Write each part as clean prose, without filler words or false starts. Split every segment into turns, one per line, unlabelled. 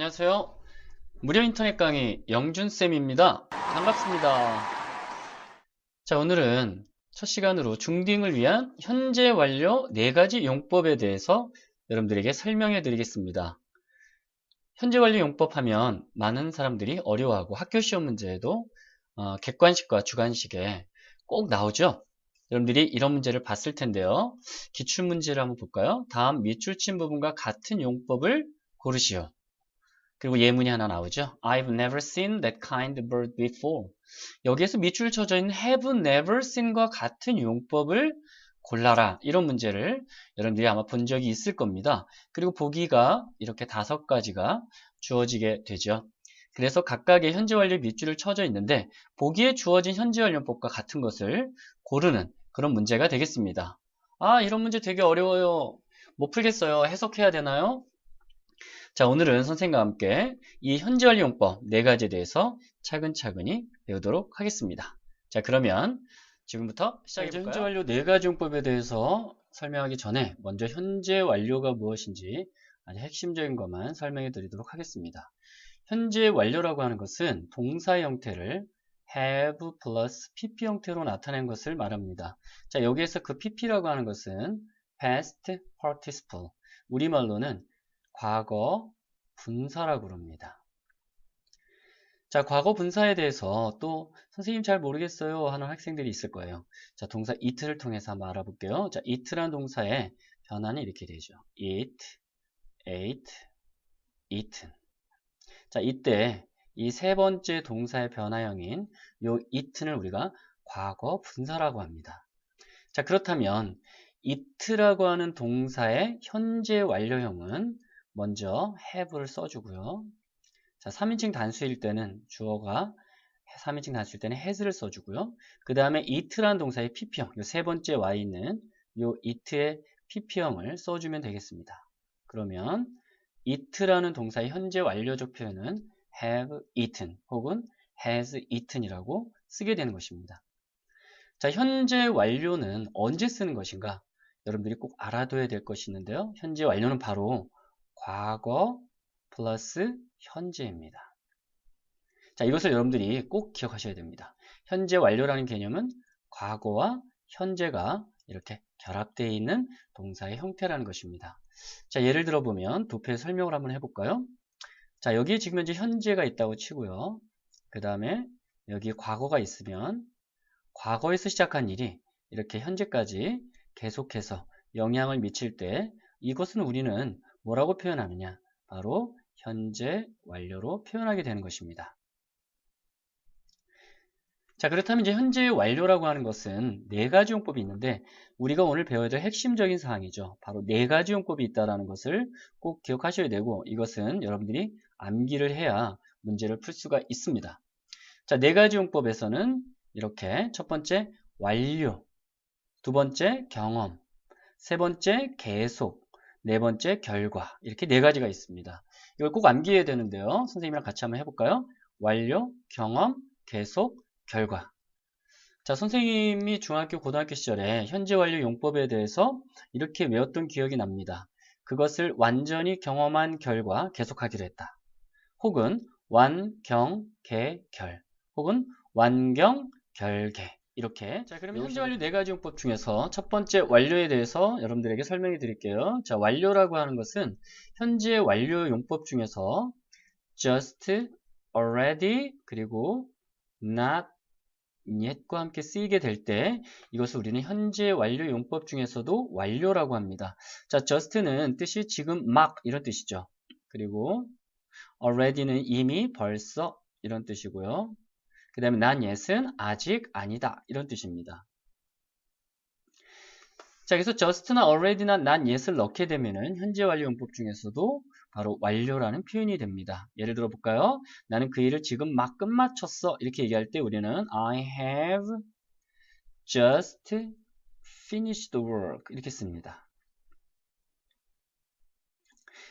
안녕하세요. 무료 인터넷 강의 영준쌤입니다. 반갑습니다. 자, 오늘은 첫 시간으로 중딩을 위한 현재 완료 4가지 용법에 대해서 여러분들에게 설명해 드리겠습니다. 현재 완료 용법 하면 많은 사람들이 어려워하고 학교 시험 문제에도 객관식과 주관식에 꼭 나오죠. 여러분들이 이런 문제를 봤을 텐데요. 기출문제를 한번 볼까요? 다음 밑줄 친 부분과 같은 용법을 고르시오. 그리고 예문이 하나 나오죠. I've never seen that kind of bird before. 여기에서 밑줄 쳐져 있는 have never seen과 같은 용법을 골라라. 이런 문제를 여러분들이 아마 본 적이 있을 겁니다. 그리고 보기가 이렇게 5가지가 주어지게 되죠. 그래서 각각의 현재 완료 밑줄을 쳐져 있는데 보기에 주어진 현재 완료법과 같은 것을 고르는 그런 문제가 되겠습니다. 아, 이런 문제 되게 어려워요. 못 풀겠어요. 해석해야 되나요? 자, 오늘은 선생님과 함께 이 현재 완료 용법 4가지에 대해서 차근차근히 배우도록 하겠습니다. 자, 그러면 지금부터 시작해볼까요? 현재 완료 4가지 용법에 대해서 설명하기 전에 먼저 현재 완료가 무엇인지 아주 핵심적인 것만 설명해 드리도록 하겠습니다. 현재 완료라고 하는 것은 동사의 형태를 have 플러스 pp 형태로 나타낸 것을 말합니다. 자, 여기에서 그 pp라고 하는 것은 past participle, 우리말로는 과거 분사라고 그럽니다. 자, 과거 분사에 대해서 또 선생님 잘 모르겠어요 하는 학생들이 있을 거예요. 자, 동사 eat를 통해서 한번 알아볼게요. 자, eat라는 동사의 변화는 이렇게 되죠. eat, ate, eaten. 자, 이때 이 세 번째 동사의 변화형인 요 eaten을 우리가 과거 분사라고 합니다. 자, 그렇다면 eat라고 하는 동사의 현재 완료형은 먼저 have를 써주고요. 자, 3인칭 단수일 때는 주어가 3인칭 단수일 때는 has를 써주고요. 그 다음에 eat라는 동사의 pp형, 이 세 번째 와 있는 이 eat의 pp형을 써주면 되겠습니다. 그러면 eat라는 동사의 현재 완료적 표현은 have eaten 혹은 has eaten이라고 쓰게 되는 것입니다. 자, 현재 완료는 언제 쓰는 것인가? 여러분들이 꼭 알아둬야 될 것이 있는데요. 현재 완료는 바로 과거 플러스 현재입니다. 자, 이것을 여러분들이 꼭 기억하셔야 됩니다. 현재 완료라는 개념은 과거와 현재가 이렇게 결합되어 있는 동사의 형태라는 것입니다. 자, 예를 들어 보면 도표에 설명을 한번 해볼까요? 자, 여기에 지금 현재 현재가 있다고 치고요. 그 다음에 여기에 과거가 있으면 과거에서 시작한 일이 이렇게 현재까지 계속해서 영향을 미칠 때 이것은 우리는 뭐라고 표현하느냐? 바로 현재 완료로 표현하게 되는 것입니다. 자, 그렇다면 이제 현재 완료라고 하는 것은 4가지 용법이 있는데 우리가 오늘 배워야 될 핵심적인 사항이죠. 바로 4가지 용법이 있다는 것을 꼭 기억하셔야 되고 이것은 여러분들이 암기를 해야 문제를 풀 수가 있습니다. 자, 4가지 용법에서는 이렇게 첫 번째 완료, 두 번째 경험, 세 번째 계속, 네 번째 결과, 이렇게 4가지가 있습니다. 이걸 꼭 암기해야 되는데요. 선생님이랑 같이 한번 해볼까요? 완료, 경험, 계속, 결과. 자, 선생님이 중학교, 고등학교 시절에 현재 완료 용법에 대해서 이렇게 외웠던 기억이 납니다. 그것을 완전히 경험한 결과 계속하기로 했다. 혹은 완, 경, 계, 결. 혹은 완경, 결계. 이렇게. 자, 그러면 현재 완료 4가지 용법 중에서 첫 번째 완료에 대해서 여러분들에게 설명해 드릴게요. 자, 완료라고 하는 것은 현재 완료 용법 중에서 just, already, 그리고 not, yet과 함께 쓰이게 될 때 이것을 우리는 현재 완료 용법 중에서도 완료라고 합니다. 자, just는 뜻이 지금 막 이런 뜻이죠. 그리고 already는 이미 벌써 이런 뜻이고요. 그 다음에 not yet은 아직 아니다 이런 뜻입니다. 자, 그래서 just나 already나 not yet을 넣게 되면은 현재 완료 용법 중에서도 바로 완료라는 표현이 됩니다. 예를 들어 볼까요? 나는 그 일을 지금 막 끝마쳤어. 이렇게 얘기할 때 우리는 I have just finished work 이렇게 씁니다.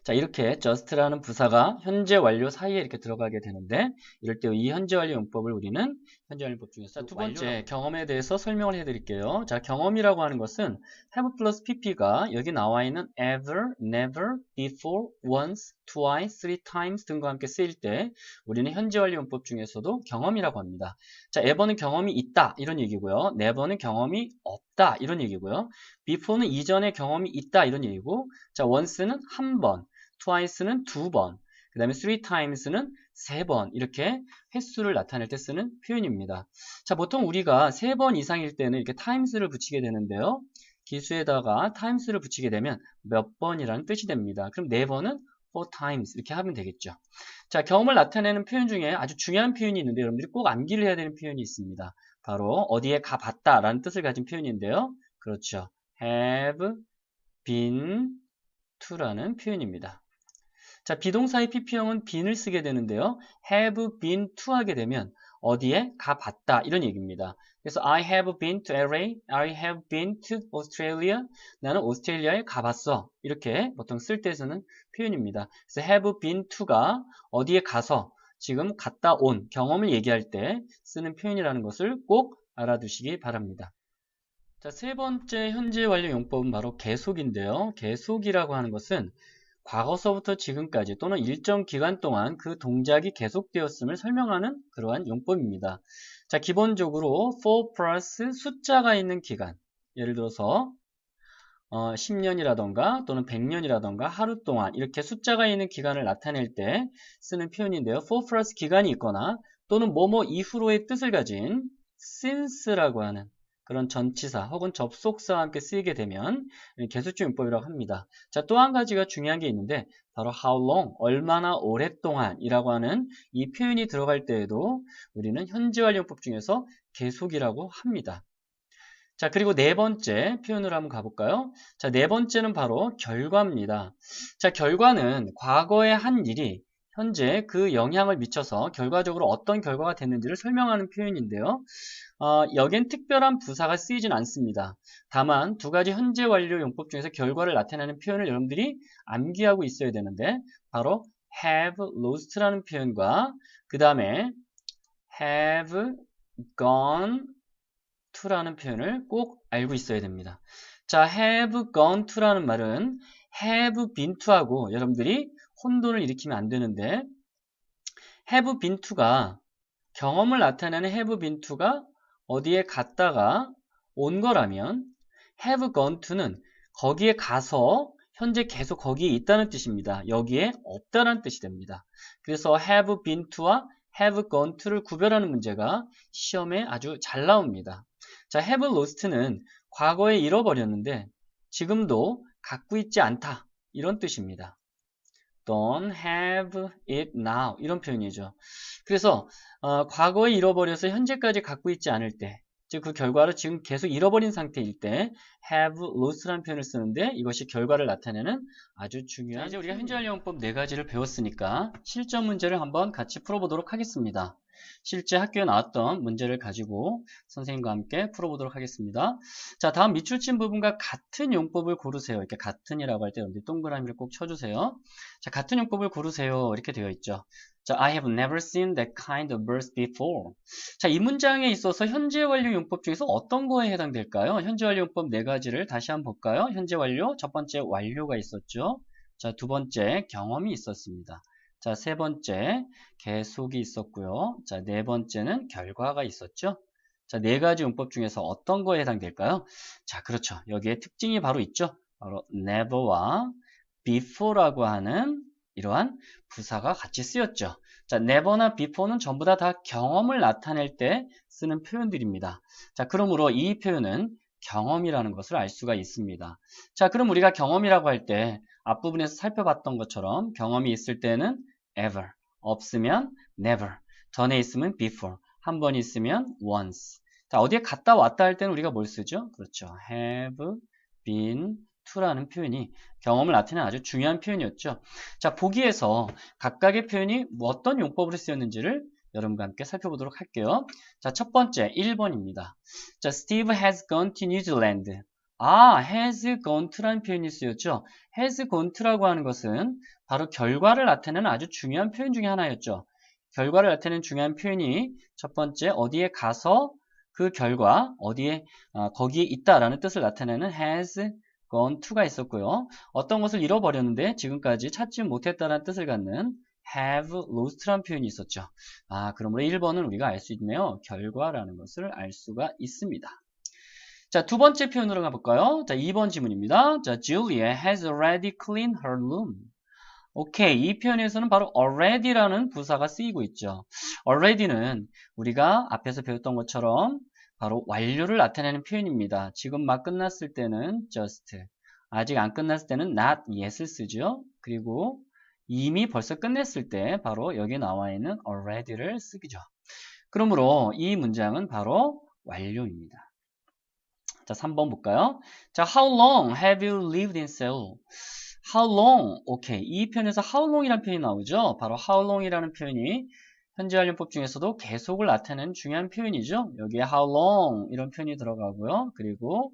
자, 이렇게 just라는 부사가 현재 완료 사이에 이렇게 들어가게 되는데 이럴 때 이 현재 완료 용법을 우리는 현재 완료법 중에서. 자, 두 번째 경험에 대해서 설명을 해드릴게요. 자, 경험이라고 하는 것은 have 플러스 pp가 여기 나와 있는 ever, never, before, once, twice, three times 등과 함께 쓰일 때 우리는 현재 완료 문법 중에서도 경험이라고 합니다. 자, ever는 경험이 있다 이런 얘기고요. never는 경험이 없다 이런 얘기고요. before는 이전에 경험이 있다 이런 얘기고, 자, once는 한 번, twice는 두 번, 그 다음에 three times는 세 번, 이렇게 횟수를 나타낼 때 쓰는 표현입니다. 자, 보통 우리가 세 번 이상일 때는 이렇게 times를 붙이게 되는데요. 기수에다가 times를 붙이게 되면 몇 번이라는 뜻이 됩니다. 그럼 네 번은 four times 이렇게 하면 되겠죠. 자, 경험을 나타내는 표현 중에 아주 중요한 표현이 있는데 여러분들이 꼭 암기를 해야 되는 표현이 있습니다. 바로 어디에 가봤다 라는 뜻을 가진 표현인데요. 그렇죠. have been to라는 표현입니다. 자, 비동사의 pp형은 been을 쓰게 되는데요. have been to 하게 되면 어디에 가봤다 이런 얘기입니다. 그래서 I have been to LA, I have been to Australia. 나는 오스트레일리아에 가봤어. 이렇게 보통 쓸 때 쓰는 표현입니다. 그래서 have been to가 어디에 가서 지금 갔다 온 경험을 얘기할 때 쓰는 표현이라는 것을 꼭 알아두시기 바랍니다. 자, 세 번째 현재 완료 용법은 바로 계속인데요. 계속이라고 하는 것은 과거서부터 지금까지 또는 일정 기간 동안 그 동작이 계속되었음을 설명하는 그러한 용법입니다. 자, 기본적으로 for 플러스 숫자가 있는 기간, 예를 들어서 10년이라던가 또는 100년이라던가 하루 동안 이렇게 숫자가 있는 기간을 나타낼 때 쓰는 표현인데요. for 플러스 기간이 있거나 또는 뭐뭐 이후로의 뜻을 가진 since라고 하는 그런 전치사 혹은 접속사와 함께 쓰이게 되면 계속적 용법이라고 합니다. 자, 또 한 가지가 중요한 게 있는데 바로 how long, 얼마나 오랫동안 이라고 하는 이 표현이 들어갈 때에도 우리는 현재 완료 용법 중에서 계속이라고 합니다. 자, 그리고 네 번째 표현으로 한번 가볼까요? 자, 네 번째는 바로 결과입니다. 자, 결과는 과거에 한 일이 현재 그 영향을 미쳐서 결과적으로 어떤 결과가 됐는지를 설명하는 표현인데요. 여기엔 특별한 부사가 쓰이진 않습니다. 다만 두 가지 현재 완료 용법 중에서 결과를 나타내는 표현을 여러분들이 암기하고 있어야 되는데 바로 have lost라는 표현과 그 다음에 have gone to라는 표현을 꼭 알고 있어야 됩니다. 자, have gone to라는 말은 have been to하고 여러분들이 혼돈을 일으키면 안 되는데 have been to가 경험을 나타내는 have been to가 어디에 갔다가 온 거라면 have gone to는 거기에 가서 현재 계속 거기에 있다는 뜻입니다. 여기에 없다는 뜻이 됩니다. 그래서 have been to와 have gone to를 구별하는 문제가 시험에 아주 잘 나옵니다. 자, have lost는 과거에 잃어버렸는데 지금도 갖고 있지 않다 이런 뜻입니다. Don't have it now 이런 표현이죠. 그래서 과거에 잃어버려서 현재까지 갖고 있지 않을 때, 즉 그 결과를 지금 계속 잃어버린 상태일 때 have lost라는 표현을 쓰는데 이것이 결과를 나타내는 아주 중요한. 자, 이제 우리가 현재 완료 용법 네 가지를 배웠으니까 실전 문제를 한번 같이 풀어보도록 하겠습니다. 실제 학교에 나왔던 문제를 가지고 선생님과 함께 풀어보도록 하겠습니다. 자, 다음 밑줄 친 부분과 같은 용법을 고르세요. 이렇게 같은이라고 할 때 여러분들 동그라미를 꼭 쳐주세요. 자, 같은 용법을 고르세요. 이렇게 되어 있죠. 자, I have never seen that kind of bird before. 자, 이 문장에 있어서 현재 완료 용법 중에서 어떤 거에 해당될까요? 현재 완료 용법 네 가지를 다시 한번 볼까요? 현재 완료, 첫 번째 완료가 있었죠. 자, 두 번째 경험이 있었습니다. 자, 세 번째 계속이 있었고요. 자, 네 번째는 결과가 있었죠. 자, 네 가지 용법 중에서 어떤 거에 해당될까요? 자, 그렇죠. 여기에 특징이 바로 있죠. 바로 never와 before라고 하는 이러한 부사가 같이 쓰였죠. 자, never나 before는 전부 다 경험을 나타낼 때 쓰는 표현들입니다. 자, 그러므로 이 표현은 경험이라는 것을 알 수가 있습니다. 자, 그럼 우리가 경험이라고 할 때 앞부분에서 살펴봤던 것처럼 경험이 있을 때는 ever, 없으면 never, 전에 있으면 before, 한 번 있으면 once. 자, 어디에 갔다 왔다 할 때는 우리가 뭘 쓰죠? 그렇죠. have been to라는 표현이 경험을 나타내는 아주 중요한 표현이었죠. 자, 보기에서 각각의 표현이 어떤 용법으로 쓰였는지를 여러분과 함께 살펴보도록 할게요. 자, 첫 번째 1번입니다. 자, Steve has gone to New Zealand. has gone to라는 표현이 쓰였죠. has gone to라고 하는 것은 바로 결과를 나타내는 아주 중요한 표현 중에 하나였죠. 결과를 나타내는 중요한 표현이 첫 번째 어디에 가서 그 결과 어디에 거기에 있다라는 뜻을 나타내는 has gone to가 있었고요. 어떤 것을 잃어버렸는데 지금까지 찾지 못했다라는 뜻을 갖는 have lost라는 표현이 있었죠. 그러므로 1번은 우리가 알 수 있네요. 결과라는 것을 알 수가 있습니다. 자, 두 번째 표현으로 가볼까요? 자, 2번 지문입니다. 자, Julia has already cleaned her room. 오케이. 이 표현에서는 바로 already라는 부사가 쓰이고 있죠. already는 우리가 앞에서 배웠던 것처럼 바로 완료를 나타내는 표현입니다. 지금 막 끝났을 때는 just, 아직 안 끝났을 때는 not yet을 쓰죠. 그리고 이미 벌써 끝냈을 때 바로 여기 나와 있는 already를 쓰죠. 그러므로 이 문장은 바로 완료입니다. 자, 3번 볼까요? 자, how long have you lived in Seoul? How long? 오케이. 이 표현에서 how long이라는 표현이 나오죠. 바로 how long이라는 표현이 현재 완료법 중에서도 계속을 나타내는 중요한 표현이죠. 여기에 how long 이런 표현이 들어가고요. 그리고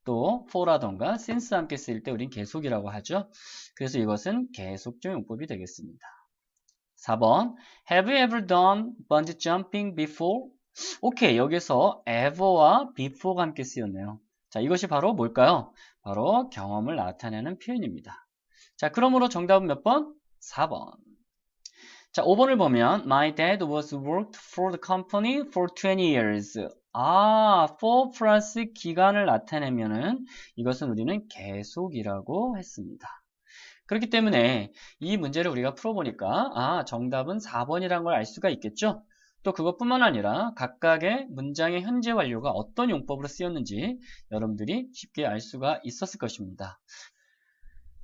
또 for라던가 since와 함께 쓰일 때 우린 계속이라고 하죠. 그래서 이것은 계속적 용법이 되겠습니다. 4번 Have you ever done bungee jumping before? 오케이. 여기서 ever와 before가 함께 쓰였네요. 자, 이것이 바로 뭘까요? 바로 경험을 나타내는 표현입니다. 자, 그러므로 정답은 몇 번? 4번. 자, 5번을 보면 My dad was worked for the company for 20 years. for 플러스 기간을 나타내면은 이것은 우리는 계속이라고 했습니다. 그렇기 때문에 이 문제를 우리가 풀어보니까 정답은 4번이라는 걸 알 수가 있겠죠? 또 그것뿐만 아니라 각각의 문장의 현재 완료가 어떤 용법으로 쓰였는지 여러분들이 쉽게 알 수가 있었을 것입니다.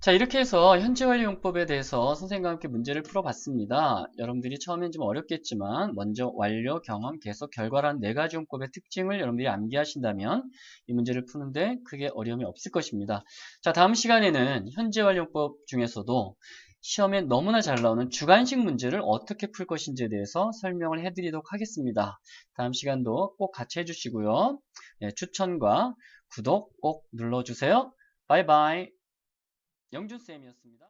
자, 이렇게 해서 현재 완료 용법에 대해서 선생님과 함께 문제를 풀어봤습니다. 여러분들이 처음엔 좀 어렵겠지만 먼저 완료, 경험, 계속, 결과라는 4가지 용법의 특징을 여러분들이 암기하신다면 이 문제를 푸는데 크게 어려움이 없을 것입니다. 자, 다음 시간에는 현재 완료 용법 중에서도 시험에 너무나 잘 나오는 주관식 문제를 어떻게 풀 것인지에 대해서 설명을 해드리도록 하겠습니다. 다음 시간도 꼭 같이 해주시고요. 네, 추천과 구독 꼭 눌러주세요. 바이바이. 영준쌤이었습니다.